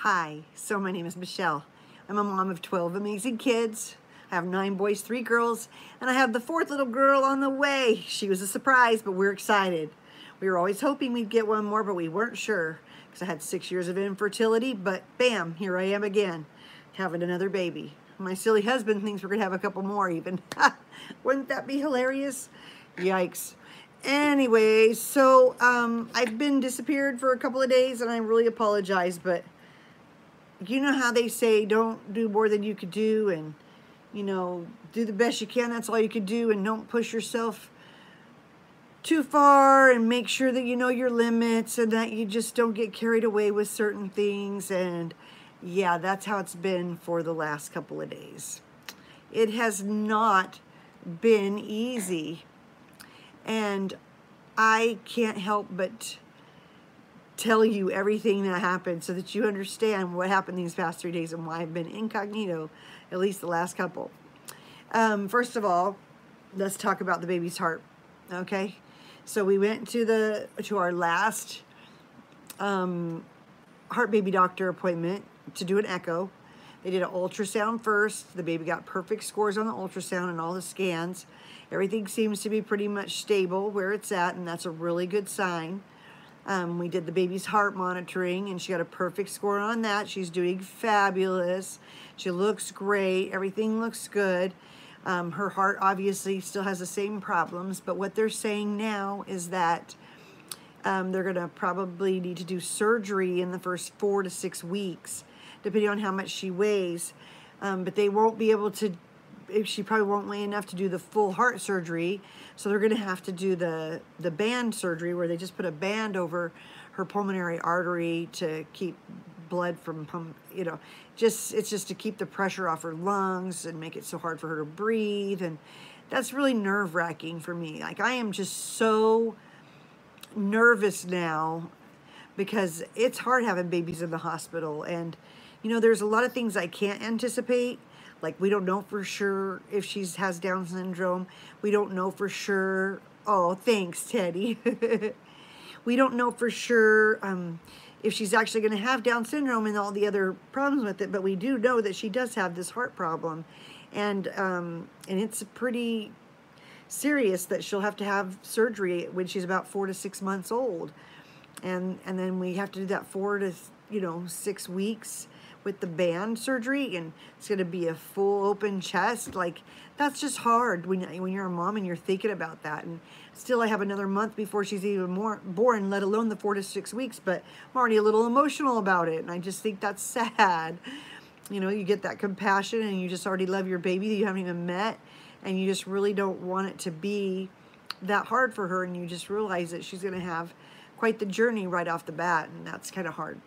Hi, so my name is Michelle. I'm a mom of 12 amazing kids. I have 9 boys, 3 girls, and I have the 4th little girl on the way. She was a surprise, but we're excited. We were always hoping we'd get one more, but we weren't sure because I had 6 years of infertility, but bam, here I am again, having another baby. My silly husband thinks we're gonna have a couple more even. Wouldn't that be hilarious? Yikes. Anyway, so I've been disappeared for a couple of days and I really apologize, but you know how they say don't do more than you could do, and you know, do the best you can, that's all you could do, and don't push yourself too far, and make sure that you know your limits and that you just don't get carried away with certain things. And yeah, that's how it's been for the last couple of days. It has not been easy, and I can't help but tell you everything that happened so that you understand what happened these past 3 days and why I've been incognito, at least the last couple. First of all, let's talk about the baby's heart, okay? So we went to our last heart baby doctor appointment to do an echo. They did an ultrasound first. The baby got perfect scores on the ultrasound and all the scans. Everything seems to be pretty much stable where it's at, and that's a really good sign. We did the baby's heart monitoring, and she got a perfect score on that. She's doing fabulous. She looks great. Everything looks good. Her heart obviously still has the same problems, but what they're saying now is that they're going to probably need to do surgery in the first 4 to 6 weeks, depending on how much she weighs. But they won't be able to, she probably won't weigh enough to do the full heart surgery, so they're going to have to do the band surgery, where they just put a band over her pulmonary artery to keep blood from you know, it's just to keep the pressure off her lungs and make it so hard for her to breathe. And that's really nerve-wracking for me. Like, I am just so nervous now because it's hard having babies in the hospital, and you know, there's a lot of things I can't anticipate. Like, we don't know for sure if she has Down syndrome. We don't know for sure. Oh, thanks, Teddy. We don't know for sure if she's actually going to have Down syndrome and all the other problems with it. But we do know that she does have this heart problem, and it's pretty serious that she'll have to have surgery when she's about 4 to 6 months old, and then we have to do that 4 to 6 weeks with the band surgery, and it's going to be a full open chest. Like, that's just hard when you're a mom and you're thinking about that. And still, I have another month before she's even born, let alone the 4 to 6 weeks, but I'm already a little emotional about it, and I just think that's sad. You know, you get that compassion and you just already love your baby that you haven't even met, and you just really don't want it to be that hard for her, and you just realize that she's going to have quite the journey right off the bat, and that's kind of hard.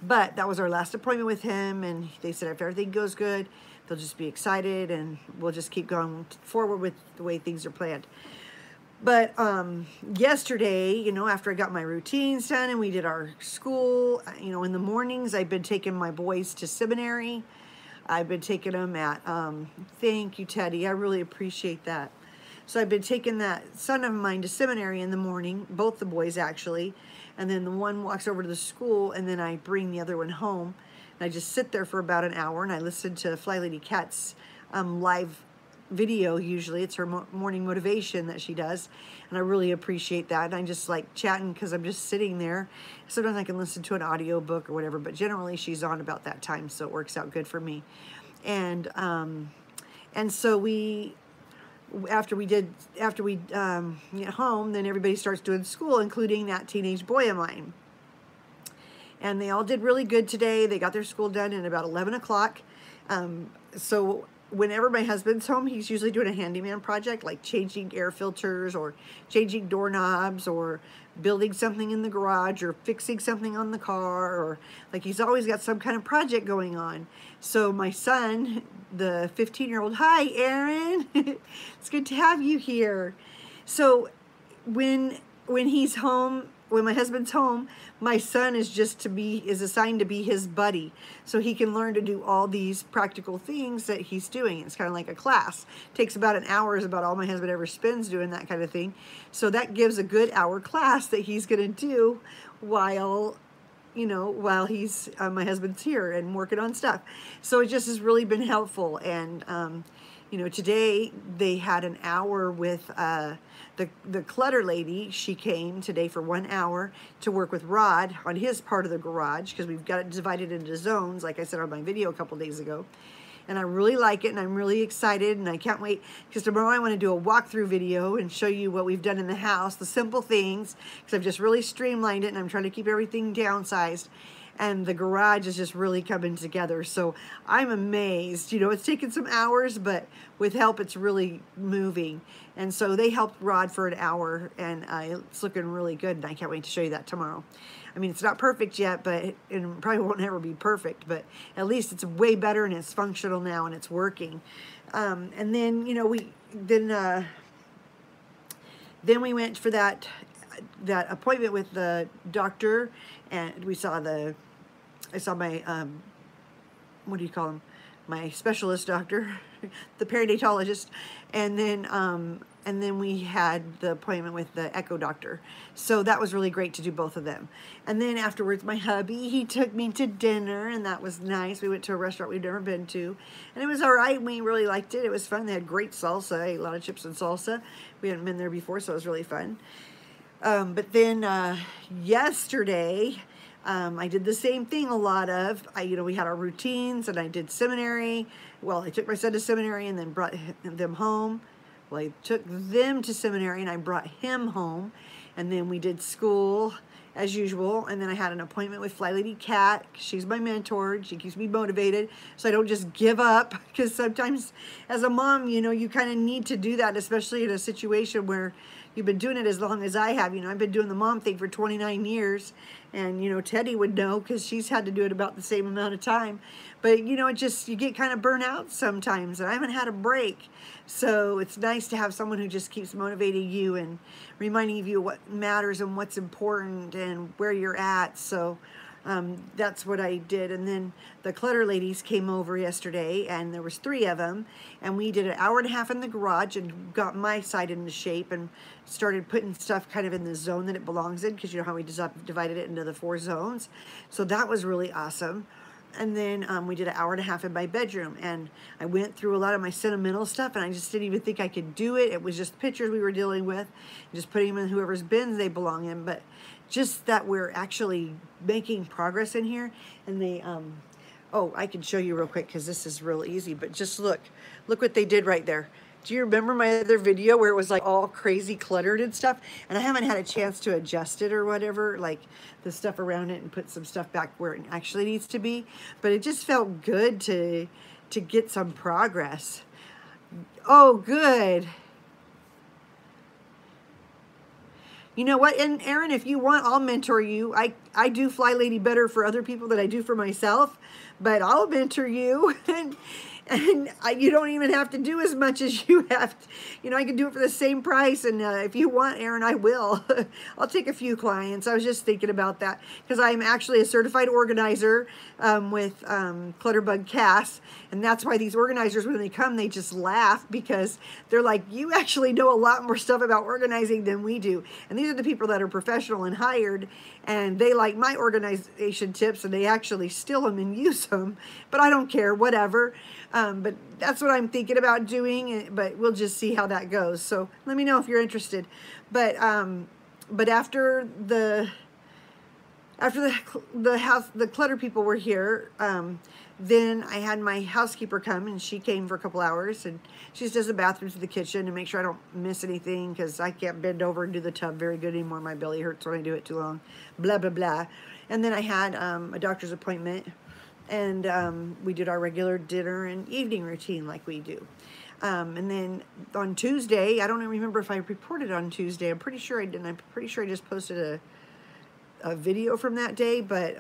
But that was our last appointment with him, and they said if everything goes good, they'll just be excited, and we'll just keep going forward with the way things are planned. But yesterday, you know, after I got my routines done and we did our school, you know, in the mornings, I've been taking my boys to seminary. I've been taking them at, thank you, Teddy, I really appreciate that. So I've been taking that son of mine to seminary in the morning, both the boys actually, and then the one walks over to the school, and then I bring the other one home, and I just sit there for about an hour, and I listen to Fly Lady Cat's live video. Usually it's her morning motivation that she does, and I really appreciate that. And I just like chatting because I'm just sitting there. Sometimes I can listen to an audio book or whatever, but generally she's on about that time, so it works out good for me. And so after we get home, then everybody starts doing school, including that teenage boy of mine. And they all did really good today. They got their school done at about 11 o'clock. So whenever my husband's home, he's usually doing a handyman project, like changing air filters or changing doorknobs or building something in the garage or fixing something on the car, or like he's always got some kind of project going on. So my son, the 15-year-old, hi, Aaron. It's good to have you here. So when he's home, when my husband's home, my son is assigned to be his buddy, so he can learn to do all these practical things that he's doing. It's kind of like a class. It takes about an hour, is about all my husband ever spends doing that kind of thing. So that gives a good hour class that he's going to do while you know, while he's, my husband's here and working on stuff. So it just has really been helpful. And, you know, today they had an hour with the clutter lady. She came today for 1 hour to work with Rod on his part of the garage, because we've got it divided into zones, like I said on my video a couple days ago. And I really like it, and I'm really excited, and I can't wait, because tomorrow I want to do a walkthrough video and show you what we've done in the house, the simple things, because I've just really streamlined it, and I'm trying to keep everything downsized. And the garage is just really coming together. So I'm amazed. You know, it's taken some hours, but with help, it's really moving. And so they helped Rod for an hour, and it's looking really good, and I can't wait to show you that tomorrow. I mean, it's not perfect yet, but it probably won't ever be perfect, but at least it's way better, and it's functional now, and it's working. And then, you know, then we went for that appointment with the doctor, and we saw I saw my, what do you call him? My specialist doctor, the perinatologist, and then we had the appointment with the echo doctor. So that was really great to do both of them. And then afterwards, my hubby, he took me to dinner, and that was nice. We went to a restaurant we'd never been to, and it was all right. We really liked it. It was fun. They had great salsa. I ate a lot of chips and salsa. We hadn't been there before, so it was really fun. But then yesterday, I did the same thing a lot of. You know, we had our routines, and I did seminary. Well, I took my son to seminary and then brought them home. Well, I took them to seminary and I brought him home. And then we did school as usual. And then I had an appointment with Fly Lady Cat. She's my mentor. She keeps me motivated so I don't just give up. Because sometimes as a mom, you know, you kind of need to do that, especially in a situation where you've been doing it as long as I have. You know, I've been doing the mom thing for 29 years. And, you know, Teddy would know because she's had to do it about the same amount of time. But, you know, you get kind of burnt out sometimes. And I haven't had a break. So it's nice to have someone who just keeps motivating you and reminding you what matters and what's important and where you're at. So that's what I did. And then the clutter ladies came over yesterday, and there was 3 of them, and we did an hour and a half in the garage and got my side into shape and started putting stuff kind of in the zone that it belongs in, because you know how we divided it into the 4 zones. So that was really awesome. And then we did an hour and a half in my bedroom, and I went through a lot of my sentimental stuff, and I just didn't even think I could do it. It was just pictures we were dealing with, just putting them in whoever's bins they belong in. But just that we're actually making progress in here. And they, oh, I can show you real quick because this is real easy, but just look what they did right there. Do you remember my other video where it was like all crazy cluttered and stuff? And I haven't had a chance to adjust it or whatever, like the stuff around it, and put some stuff back where it actually needs to be. But it just felt good to get some progress. Oh, good. You know what? And Erin, if you want, I'll mentor you. I do Fly Lady better for other people than I do for myself, but I'll mentor you. And you don't even have to do as much as you have to. You know, I can do it for the same price. And if you want, Erin, I will. I'll take a few clients. I was just thinking about that because I'm actually a certified organizer with Clutterbug Cass. And that's why these organizers, when they come, they just laugh because they're like, you actually know a lot more stuff about organizing than we do. And these are the people that are professional and hired. And they like my organization tips, and they actually steal them and use them. But I don't care, whatever. But that's what I'm thinking about doing, but we'll just see how that goes. So let me know if you're interested. But after the clutter people were here, then I had my housekeeper come, and she came for a couple hours, and she just does the bathrooms and the kitchen to make sure I don't miss anything, because I can't bend over and do the tub very good anymore. My belly hurts when I do it too long. Blah, blah, blah. And then I had a doctor's appointment. And we did our regular dinner and evening routine like we do. And then on Tuesday, I don't remember if I reported on Tuesday. I'm pretty sure I didn't. I'm pretty sure I just posted a video from that day. But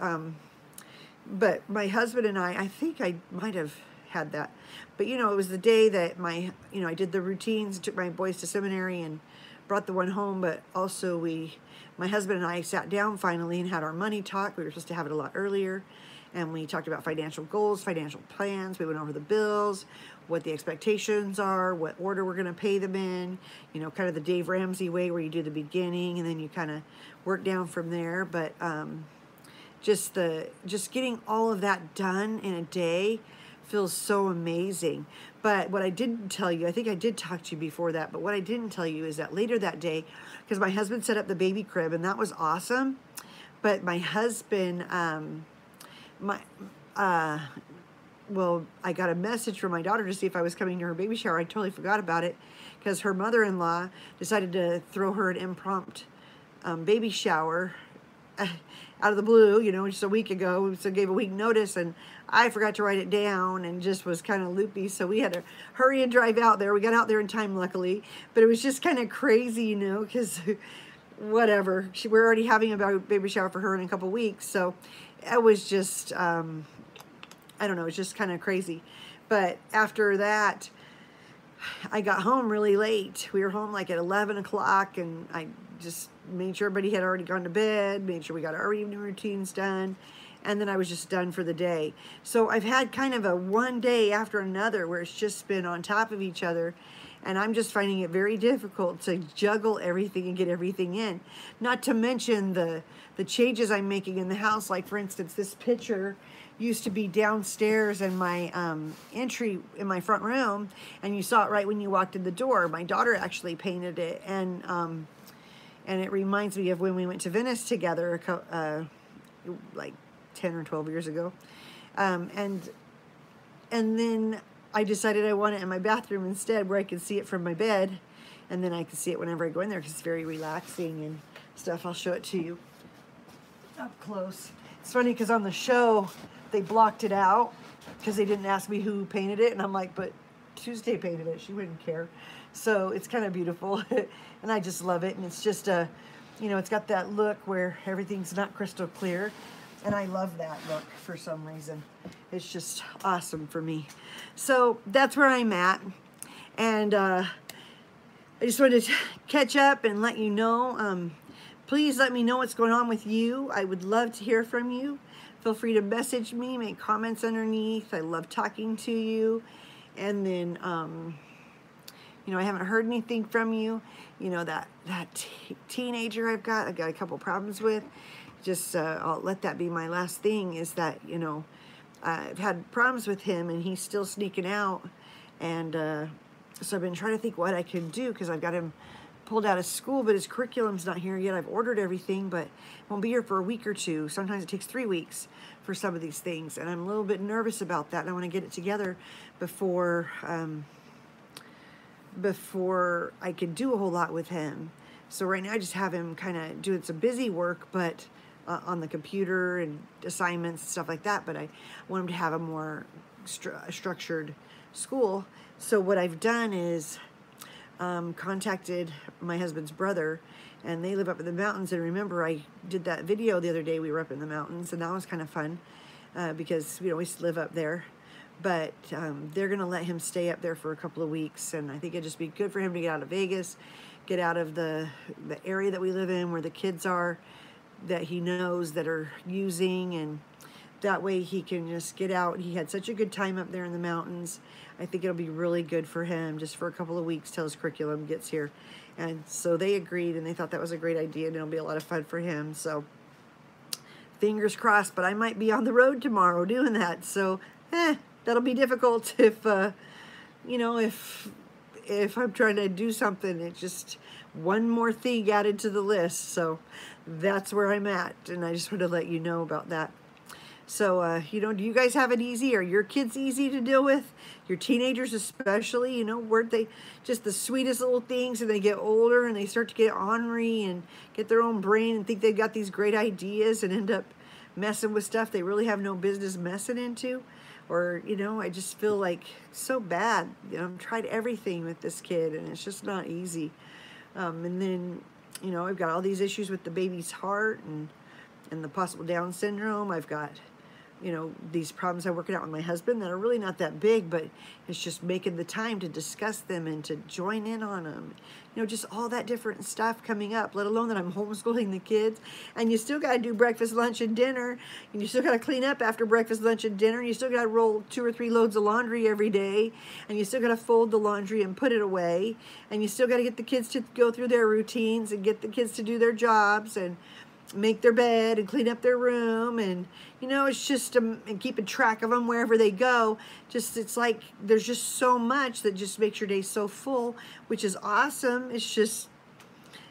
my husband and I think I might have had that. But, you know, it was the day that I did the routines, took my boys to seminary and brought the one home. But also my husband and I sat down finally and had our money talk. We were supposed to have it a lot earlier. And we talked about financial goals, financial plans. We went over the bills, what the expectations are, what order we're going to pay them in, you know, kind of the Dave Ramsey way where you do the beginning and then you kind of work down from there. But just getting all of that done in a day feels so amazing. But what I didn't tell you, I think I did talk to you before that, but what I didn't tell you is that later that day, because my husband set up the baby crib, and that was awesome. But my husband, well, I got a message from my daughter to see if I was coming to her baby shower. I totally forgot about it because her mother-in-law decided to throw her an impromptu baby shower out of the blue, you know, just a week ago. So gave a week notice, and I forgot to write it down and just was kind of loopy. So we had to hurry and drive out there. We got out there in time, luckily, but it was just kind of crazy, you know, because whatever. We're already having a baby shower for her in a couple weeks. So it was just, I don't know, it's just kind of crazy. But after that, I got home really late. We were home like at 11 o'clock, and I just made sure everybody had already gone to bed, made sure we got our evening routines done, and then I was just done for the day. So I've had kind of a one day after another where it's just been on top of each other, and I'm just finding it very difficult to juggle everything and get everything in. Not to mention the changes I'm making in the house. Like, for instance, this picture used to be downstairs in my entry in my front room, and you saw it right when you walked in the door. My daughter actually painted it, and it reminds me of when we went to Venice together like 10 or 12 years ago. And then I decided I want it in my bathroom instead, where I could see it from my bed, and then I can see it whenever I go in there because it's very relaxing and stuff. I'll show it to you up close. It's funny because on the show they blocked it out because they didn't ask me who painted it, and I'm like, but Tuesday painted it, she wouldn't care. So it's kind of beautiful, and I just love it. And it's just a, you know, it's got that look where everything's not crystal clear, and I love that look for some reason. It's just awesome for me. So that's where I'm at, and I just wanted to catch up and let you know. Please let me know what's going on with you. I would love to hear from you. Feel free to message me, make comments underneath. I love talking to you. And then, you know, I haven't heard anything from you. You know, that teenager I've got a couple problems with. Just, I'll let that be my last thing, is that, you know, I've had problems with him, and he's still sneaking out. And so I've been trying to think what I can do, because I've got him pulled out of school, but his curriculum's not here yet. I've ordered everything, but it won't be here for a week or two. Sometimes it takes 3 weeks for some of these things, and I'm a little bit nervous about that. And I want to get it together before I can do a whole lot with him. So right now I just have him kind of doing some busy work, but on the computer and assignments and stuff like that. But I want him to have a more structured school. So what I've done is contacted my husband's brother, and they live up in the mountains. And remember, I did that video the other day. We were up in the mountains, and that was kind of fun because we always live up there. But they're going to let him stay up there for a couple of weeks, and I think it'd just be good for him to get out of Vegas, get out of the area that we live in where the kids are that he knows that are using, and that way he can just get out. He had such a good time up there in the mountains. I think it'll be really good for him just for a couple of weeks till his curriculum gets here. And so they agreed, and they thought that was a great idea, and it'll be a lot of fun for him. So fingers crossed, but I might be on the road tomorrow doing that. So that'll be difficult if, you know, if I'm trying to do something. It's just one more thing added to the list. So that's where I'm at, and I just wanted to let you know about that. So, you know, do you guys have it easy? Are your kids easy to deal with? Your teenagers especially, you know, weren't they just the sweetest little things, and they get older and they start to get ornery and get their own brain and think they've got these great ideas and end up messing with stuff they really have no business messing into? Or, you know, I just feel like so bad. You know, I've tried everything with this kid, and it's just not easy. And then, you know, I've got all these issues with the baby's heart and the possible Down syndrome. I've got, you know, these problems I'm working out with my husband that are really not that big, but it's just making the time to discuss them and to join in on them. You know, just all that different stuff coming up, let alone that I'm homeschooling the kids. And you still got to do breakfast, lunch, and dinner. And you still got to clean up after breakfast, lunch, and dinner. And you still got to roll 2 or 3 loads of laundry every day. And you still got to fold the laundry and put it away. And you still got to get the kids to go through their routines and get the kids to do their jobs. And make their bed and clean up their room, and you know, it's just and keeping track of them wherever they go. Just, it's like there's just so much that just makes your day so full, which is awesome. It's just,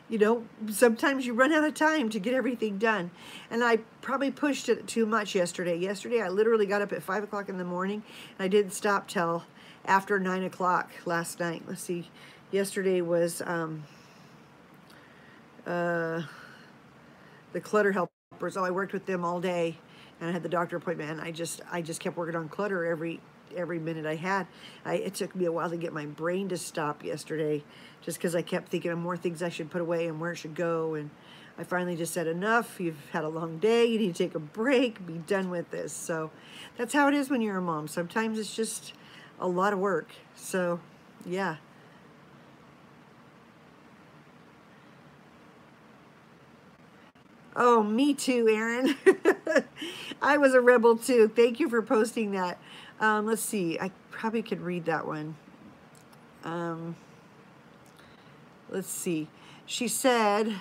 you know, sometimes you run out of time to get everything done. And I probably pushed it too much yesterday. Yesterday I literally got up at 5 o'clock in the morning, and I didn't stop till after 9 o'clock last night. Let's see, yesterday was the clutter helpers. Oh, I worked with them all day, and I had the doctor appointment, and I just kept working on clutter every minute I had. It took me a while to get my brain to stop yesterday, just because I kept thinking of more things I should put away and where it should go. And I finally just said, enough. You've had a long day. You need to take a break. Be done with this. So that's how it is when you're a mom. Sometimes it's just a lot of work. So yeah. Oh, me too, Aaron. I was a rebel too. Thank you for posting that. Let's see. I probably could read that one. Let's see. She said,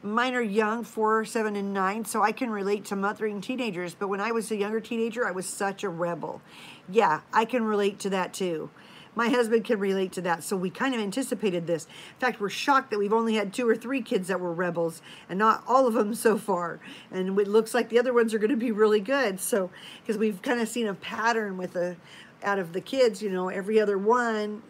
mine are young, 4, 7, and 9, so I can relate to mothering teenagers. But when I was a younger teenager, I was such a rebel. Yeah, I can relate to that too. My husband can relate to that, so we kind of anticipated this. In fact, we're shocked that we've only had 2 or 3 kids that were rebels, and not all of them so far. And it looks like the other ones are going to be really good. So, because we've kind of seen a pattern with out of the kids, you know, every other one,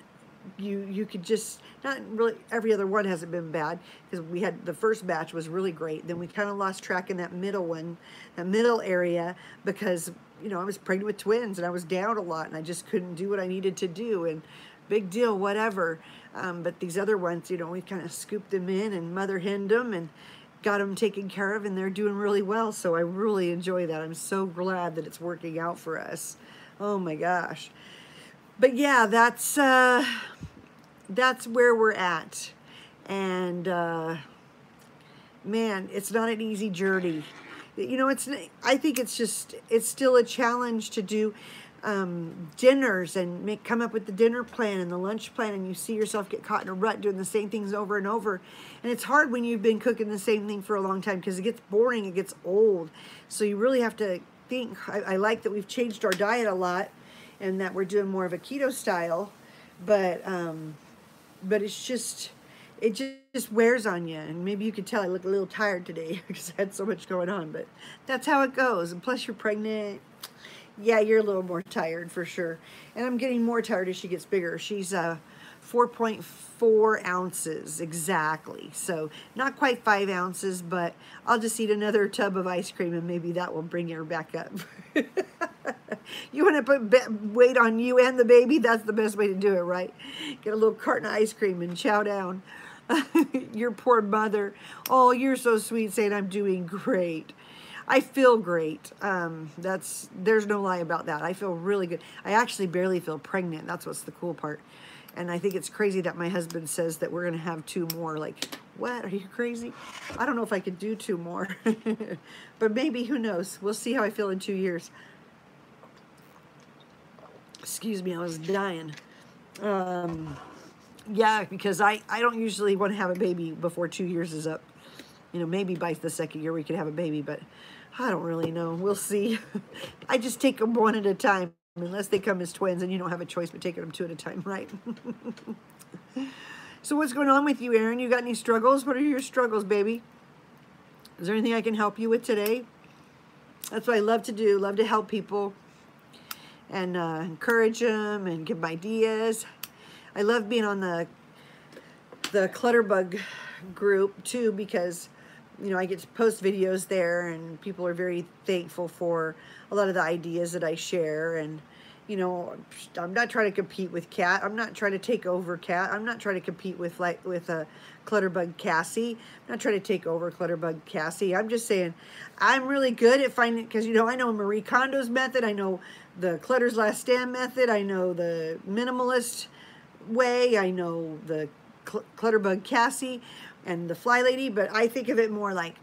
you could just, not really, every other one hasn't been bad, because we had, the first batch was really great. Then we kind of lost track in that middle one, that middle area, because, you know, I was pregnant with twins and I was down a lot and I just couldn't do what I needed to do, and big deal, whatever. But these other ones, you know, we kind of scooped them in and mother henned them and got them taken care of, and they're doing really well. So I really enjoy that. I'm so glad that it's working out for us. Oh my gosh. But yeah, that's where we're at. And man, it's not an easy journey. You know, I think it's still a challenge to do dinners and come up with the dinner plan and the lunch plan, and you see yourself get caught in a rut doing the same things over and over. And it's hard when you've been cooking the same thing for a long time, because it gets boring, it gets old. So you really have to think. I like that we've changed our diet a lot and that we're doing more of a keto style, but it's just, it just wears on you. And maybe you could tell I look a little tired today because I had so much going on, but that's how it goes. And plus you're pregnant. Yeah, you're a little more tired for sure. And I'm getting more tired as she gets bigger. She's 4.4 ounces exactly. So not quite 5 ounces, but I'll just eat another tub of ice cream and maybe that will bring her back up. You want to put weight on you and the baby? That's the best way to do it, right? Get a little carton of ice cream and chow down. Your poor mother. Oh, you're so sweet saying I'm doing great. I feel great. There's no lie about that. I feel really good. I actually barely feel pregnant. That's what's the cool part. And I think it's crazy that my husband says that we're going to have 2 more. Like, what? Are you crazy? I don't know if I could do 2 more. But maybe, who knows? We'll see how I feel in 2 years. Excuse me, I was dying. Yeah, because I don't usually want to have a baby before 2 years is up. You know, maybe by the 2nd year we could have a baby, but I don't really know. We'll see. I just take them one at a time, unless they come as twins, and you don't have a choice but taking them 2 at a time, right? So what's going on with you, Aaron? You got any struggles? What are your struggles, baby? Is there anything I can help you with today? That's what I love to do. Love to help people and encourage them and give them ideas. I love being on the Clutterbug group too, because you know, I get to post videos there and people are very thankful for a lot of the ideas that I share. And you know, I'm not trying to compete with Kat. I'm not trying to take over Kat. I'm not trying to compete with Clutterbug Cassie. I'm not trying to take over Clutterbug Cassie. I'm just saying I'm really good at finding, because you know, I know Marie Kondo's method. I know the Clutter's Last Stand method. I know the minimalist way. I know the Clutterbug Cassie and the Fly Lady, but I think of it more like,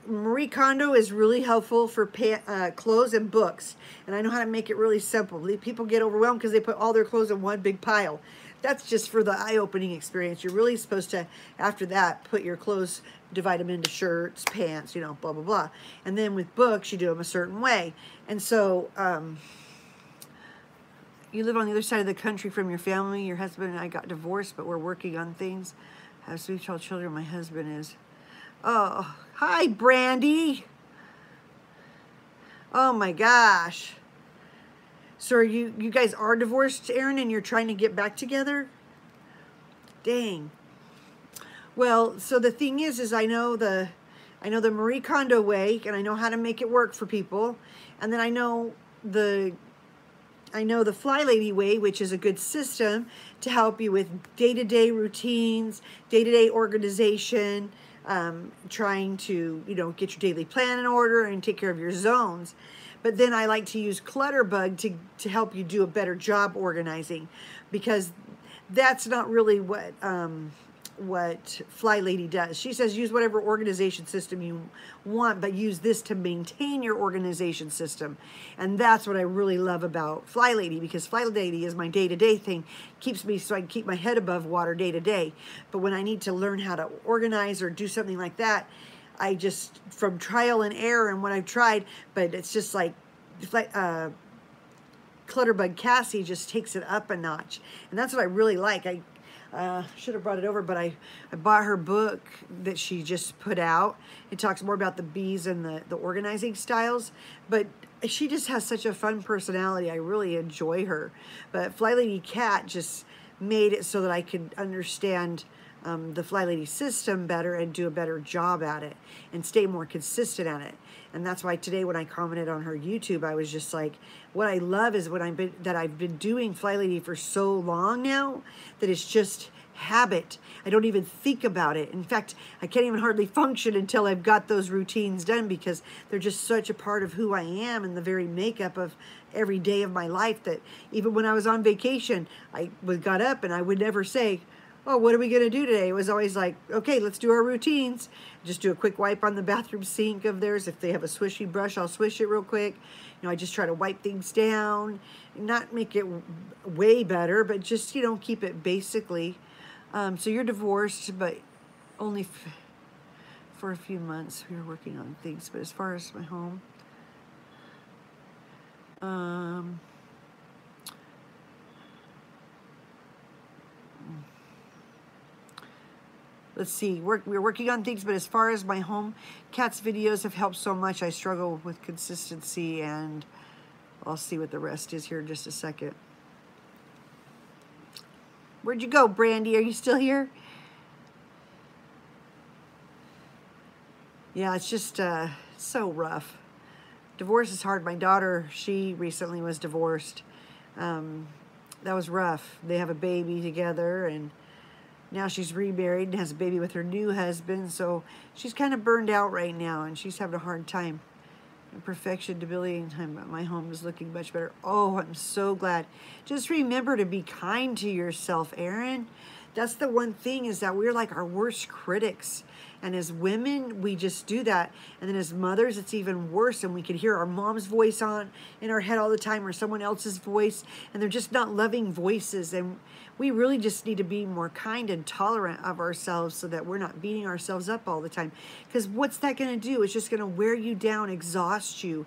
Marie Kondo is really helpful for clothes and books, and I know how to make it really simple. People get overwhelmed because they put all their clothes in one big pile. that's just for the eye-opening experience. You're really supposed to, after that, put your clothes, divide them into shirts, pants, you know, blah, blah, blah. And then with books, you do them a certain way. And so you live on the other side of the country from your family. Your husband and I got divorced, but we're working on things. Have sweet child children. My husband is. Oh, hi, Brandy. Oh, my gosh. So are you guys are divorced, Aaron, and you're trying to get back together? Dang. Well, so the thing is I know the Marie Kondo way, and I know how to make it work for people. And then I know the Fly Lady way, which is a good system to help you with day-to-day routines, day-to-day organization, trying to, you know, get your daily plan in order and take care of your zones. But then I like to use Clutterbug to help you do a better job organizing, because that's not really what Fly Lady does. She says use whatever organization system you want, but use this to maintain your organization system. And that's what I really love about Fly Lady, because Fly Lady is my day-to-day thing, keeps me so I can keep my head above water day to day. But when I need to learn how to organize or do something like that, I just, from trial and error and what I've tried, but it's just like Clutterbug Cassie just takes it up a notch. And that's what I really like. I should have brought it over, but I bought her book that she just put out. It talks more about the bees and the organizing styles, but she just has such a fun personality. I really enjoy her. But Fly Lady Cat just made it so that I could understand the Fly Lady system better and do a better job at it and stay more consistent at it. And that's why today when I commented on her YouTube, I was just like, what I love is that I've been doing Fly Lady for so long now that it's just habit. I don't even think about it. In fact, I can't even hardly function until I've got those routines done, because they're just such a part of who I am and the very makeup of every day of my life, that even when I was on vacation, I got up and I would never say, oh, what are we going to do today? It was always like, okay, let's do our routines. Just do a quick wipe on the bathroom sink of theirs. If they have a swishy brush, I'll swish it real quick. You know, I just try to wipe things down, not make it way better, but just, you know, keep it basically. So you're divorced, but only for a few months. We were working on things. But as far as my home, let's see, we're working on things, but as far as my home, Kat's videos have helped so much. I struggle with consistency, and I'll see what the rest is here in just a second. Where'd you go, Brandy? Are you still here? Yeah, it's just so rough. Divorce is hard. My daughter, she recently was divorced. That was rough. They have a baby together, and now she's remarried and has a baby with her new husband, so she's kind of burned out right now, and she's having a hard time. Perfection, debilitating time, but my home is looking much better. Oh, I'm so glad. Just remember to be kind to yourself, Aaron. That's the one thing, is that we're like our worst critics. And as women, we just do that. And then as mothers, it's even worse. And we can hear our mom's voice in our head all the time, or someone else's voice. And they're just not loving voices. And we really just need to be more kind and tolerant of ourselves, so that we're not beating ourselves up all the time. Because what's that going to do? It's just going to wear you down, exhaust you,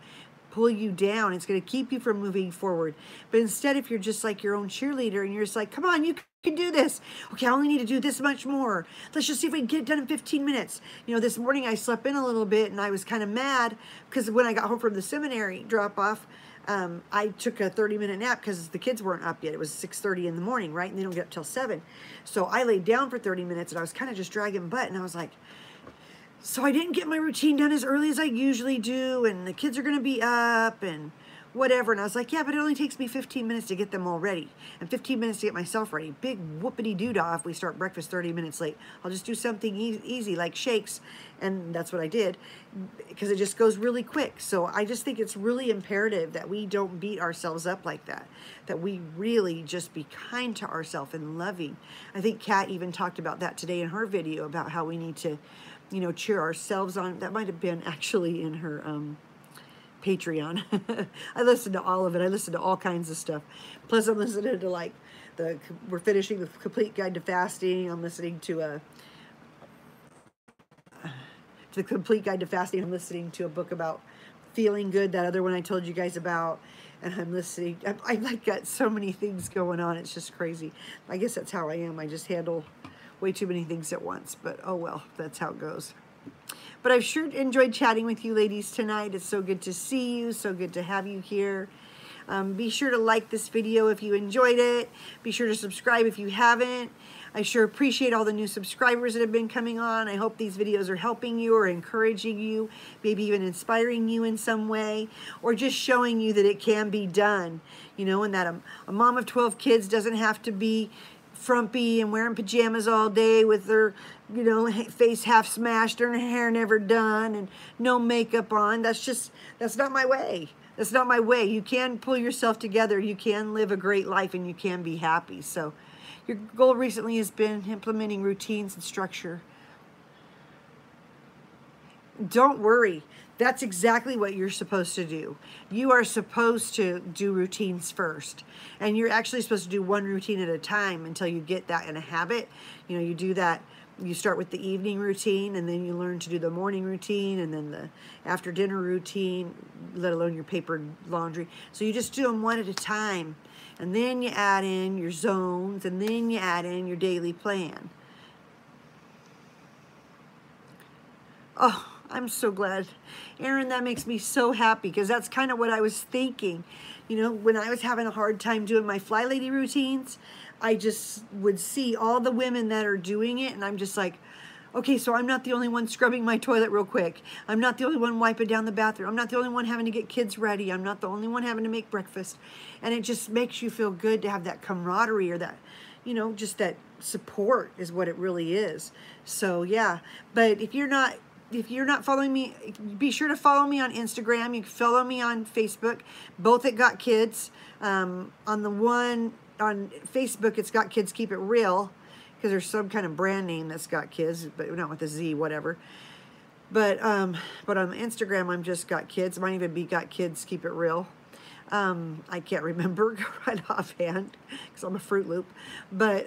pull you down. It's going to keep you from moving forward. But instead, if you're just like your own cheerleader and you're just like, come on, you can do this. Okay, I only need to do this much more. Let's just see if we can get it done in 15 minutes. You know, this morning I slept in a little bit, and I was kind of mad because when I got home from the seminary drop off, I took a 30-minute nap because the kids weren't up yet. It was 6:30 in the morning, right? And they don't get up till 7. So I laid down for 30 minutes, and I was kind of just dragging butt, and I was like, so I didn't get my routine done as early as I usually do, and the kids are going to be up and whatever. And I was like, yeah, but it only takes me 15 minutes to get them all ready and 15 minutes to get myself ready. Big whoopity-doo-dah if we start breakfast 30 minutes late. I'll just do something easy like shakes, and that's what I did, because it just goes really quick. So I just think it's really imperative that we don't beat ourselves up like that, that we really just be kind to ourselves and loving. I think Kat even talked about that today in her video, about how we need to, you know, cheer ourselves on. That might have been actually in her Patreon. I listened to all of it. I listened to all kinds of stuff. Plus I'm listening to like we're finishing the Complete Guide to Fasting. I'm listening to the Complete Guide to Fasting. I'm listening to a book about feeling good, that other one I told you guys about. And I'm listening. I like got so many things going on. It's just crazy. I guess that's how I am. I just handle way too many things at once. But oh well, that's how it goes. But I've sure enjoyed chatting with you ladies tonight. It's so good to see you. So good to have you here. Be sure to like this video if you enjoyed it. Be sure to subscribe if you haven't. I sure appreciate all the new subscribers that have been coming on. I hope these videos are helping you or encouraging you, maybe even inspiring you in some way, or just showing you that it can be done, you know, and that a mom of 12 kids doesn't have to be frumpy and wearing pajamas all day with her, you know, face half smashed and her hair never done and no makeup on. That's not my way. That's not my way. You can pull yourself together. You can live a great life and you can be happy. So your goal recently has been implementing routines and structure. Don't worry. That's exactly what you're supposed to do. You are supposed to do routines first. And you're actually supposed to do one routine at a time until you get that in a habit. You know, you do that. You start with the evening routine, and then you learn to do the morning routine, and then the after dinner routine, let alone your paper laundry. So you just do them one at a time. And then you add in your zones, and then you add in your daily plan. Oh, I'm so glad. Erin, that makes me so happy, because that's kind of what I was thinking. You know, when I was having a hard time doing my Fly Lady routines, I just would see all the women that are doing it, and I'm just like, okay, so I'm not the only one scrubbing my toilet real quick. I'm not the only one wiping down the bathroom. I'm not the only one having to get kids ready. I'm not the only one having to make breakfast. And it just makes you feel good to have that camaraderie, or that, you know, just that support is what it really is. So yeah, but if you're not following me, be sure to follow me on Instagram. You can follow me on Facebook, both at Got Kids. On the one on Facebook, it's Got Kids Keep It Real, because there's some kind of brand name that's Got Kids, but not with a Z, whatever. But on Instagram, I'm just Got Kids. It might even be Got Kids Keep It Real. I can't remember right offhand because I'm a Fruit Loop. But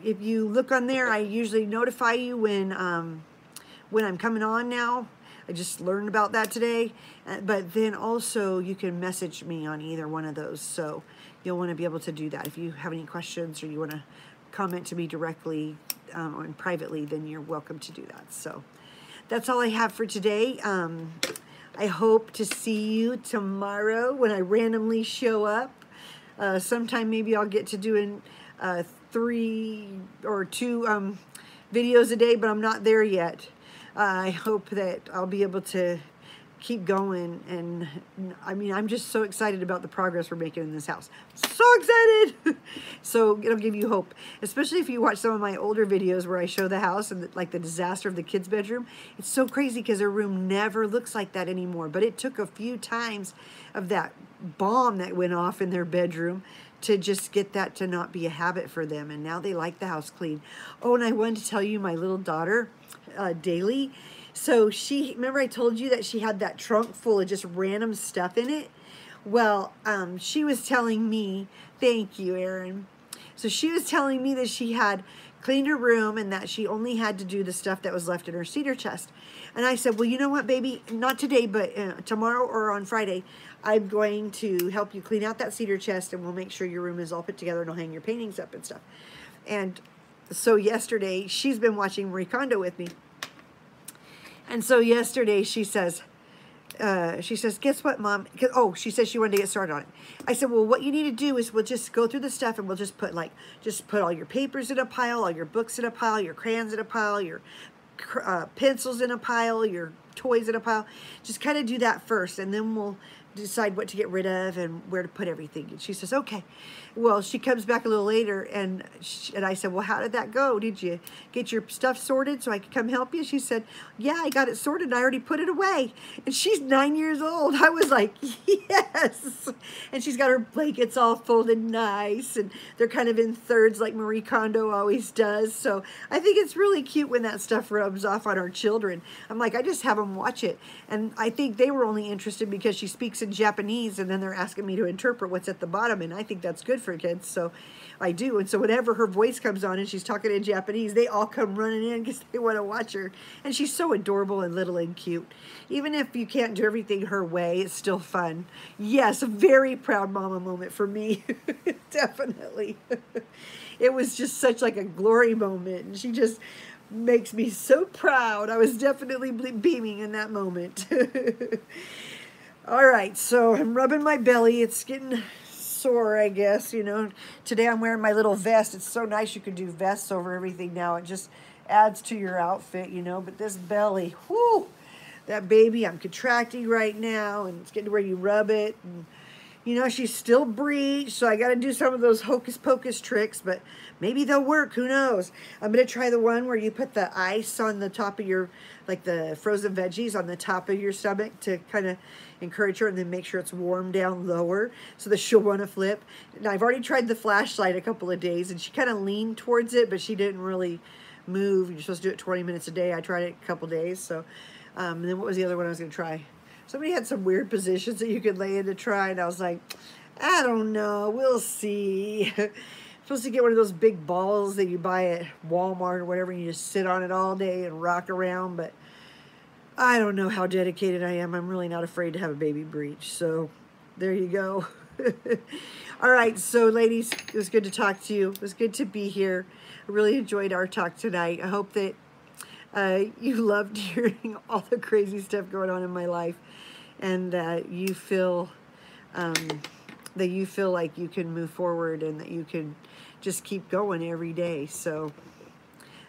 if you look on there, I usually notify you when I'm coming on now. I just learned about that today. But then also you can message me on either one of those. So you'll want to be able to do that. If you have any questions or you want to comment to me directly or privately, then you're welcome to do that. So that's all I have for today. I hope to see you tomorrow when I randomly show up. Sometime maybe I'll get to doing 3 or 2 videos a day, but I'm not there yet. I hope that I'll be able to keep going, and I mean, I'm just so excited about the progress we're making in this house. So excited! So it'll give you hope, especially if you watch some of my older videos where I show the house and like the disaster of the kids' bedroom. It's so crazy because their room never looks like that anymore, but it took a few times of that bomb that went off in their bedroom to just get that to not be a habit for them, and now they like the house clean. Oh, and I wanted to tell you, my little daughter, Daly, so remember I told you that she had that trunk full of just random stuff in it? Well, she was telling me, thank you, Erin. So she was telling me that she had cleaned her room and that she only had to do the stuff that was left in her cedar chest. And I said, well, you know what, baby? Not today, but tomorrow or on Friday, I'm going to help you clean out that cedar chest, and we'll make sure your room is all put together, and I'll hang your paintings up and stuff. And so yesterday, she's been watching Marie Kondo with me. And so yesterday she says, guess what, Mom? Oh, she says she wanted to get started on it. I said, well, what you need to do is we'll just go through the stuff, and we'll just put all your papers in a pile, all your books in a pile, your crayons in a pile, your pencils in a pile, your toys in a pile. Just kind of do that first, and then we'll decide what to get rid of and where to put everything. And she says, okay. Well, she comes back a little later, and I said, well, how did that go? Did you get your stuff sorted so I could come help you? She said, yeah, I got it sorted. I already put it away. And she's 9 years old. I was like, yes. And she's got her blankets all folded nice, and they're kind of in thirds like Marie Kondo always does. So I think it's really cute when that stuff rubs off on our children. I'm like, I just have them come watch it. And I think they were only interested because she speaks in Japanese, and then they're asking me to interpret what's at the bottom, and I think that's good for kids, so I do. And so whenever her voice comes on and she's talking in Japanese, they all come running in because they want to watch her. And she's so adorable and little and cute. Even if you can't do everything her way, it's still fun. Yes, a very proud mama moment for me. Definitely. It was just such like a glory moment, and she just makes me so proud. I was definitely beaming in that moment. All right, so I'm rubbing my belly. It's getting sore, I guess, you know. Today I'm wearing my little vest. It's so nice you can do vests over everything now. It just adds to your outfit, you know. But this belly, whoo, that baby, I'm contracting right now, and it's getting to where you rub it. And, you know, she's still breech, so I got to do some of those hocus pocus tricks, but maybe they'll work. Who knows? I'm going to try the one where you put the ice on the top of your, like the frozen veggies on the top of your stomach to kind of encourage her, and then make sure it's warm down lower so that she'll want to flip. And I've already tried the flashlight a couple of days, and she kind of leaned towards it, but she didn't really move. You're supposed to do it 20 minutes a day. I tried it a couple days. So, and then what was the other one I was going to try? Somebody had some weird positions that you could lay in to try, and I was like, I don't know, we'll see. Supposed to get one of those big balls that you buy at Walmart or whatever, and you just sit on it all day and rock around, but I don't know how dedicated I am. I'm really not afraid to have a baby breech, so there you go. All right, so ladies, it was good to talk to you. It was good to be here. I really enjoyed our talk tonight. I hope that you loved hearing all the crazy stuff going on in my life, and that you feel like you can move forward and that you can just keep going every day. So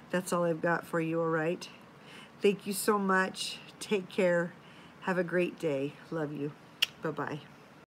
that's all I've got for you. All right, thank you so much. Take care. Have a great day. Love you. Bye-bye.